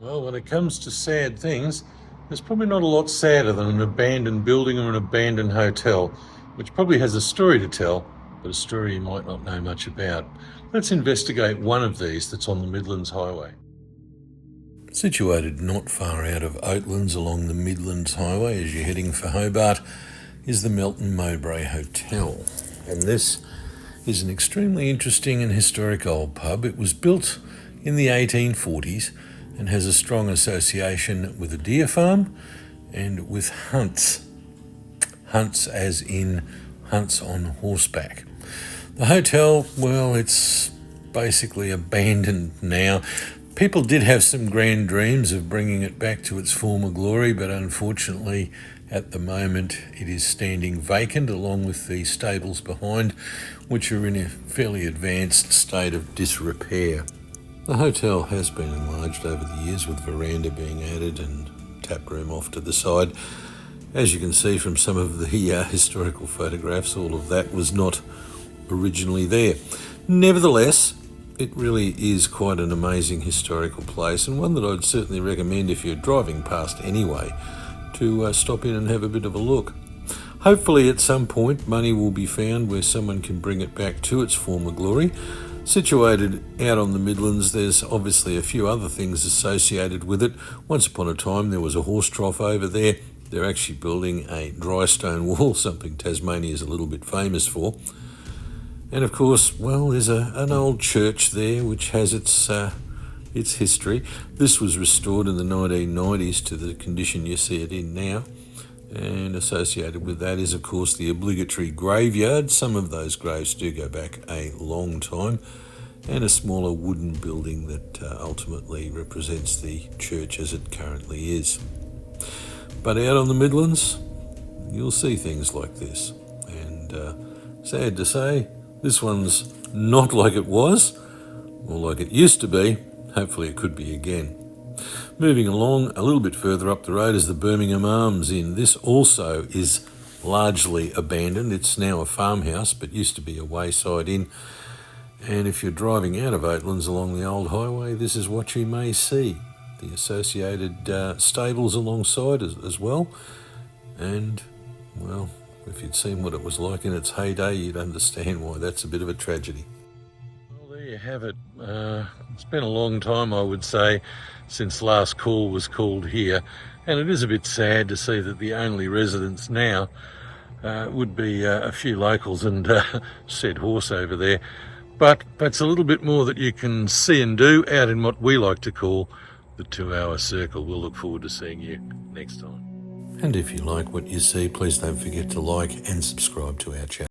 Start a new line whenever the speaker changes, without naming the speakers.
Well, when it comes to sad things, there's probably not a lot sadder than an abandoned building or an abandoned hotel, which probably has a story to tell, but a story you might not know much about. Let's investigate one of these that's on the Midlands Highway. Situated not far out of Oatlands along the Midlands Highway as you're heading for Hobart is the Melton Mowbray Hotel. And this is an extremely interesting and historic old pub. It was built in the 1840s and has a strong association with a deer farm and with hunts. Hunts as in hunts on horseback. The hotel, well, it's basically abandoned now. People did have some grand dreams of bringing it back to its former glory, but unfortunately at the moment it is standing vacant along with the stables behind, which are in a fairly advanced state of disrepair. The hotel has been enlarged over the years with veranda being added and tap room off to the side. As you can see from some of the historical photographs, all of that was not originally there. Nevertheless, it really is quite an amazing historical place, and one that I'd certainly recommend if you're driving past anyway to stop in and have a bit of a look. Hopefully at some point money will be found where someone can bring it back to its former glory. Situated out on the Midlands, there's obviously a few other things associated with it. Once upon a time there was a horse trough over there. They're actually building a dry stone wall, something Tasmania is a little bit famous for. And of course, well, there's an old church there which has its history. This was restored in the 1990s to the condition you see it in now. And associated with that is, of course, the obligatory graveyard. Some of those graves do go back a long time. And a smaller wooden building that ultimately represents the church as it currently is. But out on the Midlands, you'll see things like this. And sad to say, this one's not like it was, or like it used to be. Hopefully it could be again. Moving along a little bit further up the road is the Birmingham Arms Inn. This also is largely abandoned. It's now a farmhouse, but used to be a wayside inn. And if you're driving out of Oatlands along the old highway, this is what you may see. The associated stables alongside as well. And, well, if you'd seen what it was like in its heyday, you'd understand why that's a bit of a tragedy. Well, there you have it. It's been a long time, I would say, since last call was called here, and it is a bit sad to see that the only residents now would be a few locals and said horse over there. But that's a little bit more that you can see and do out in what we like to call the 2-hour circle. We'll look forward to seeing you next time. And if you like what you see, please don't forget to like and subscribe to our channel.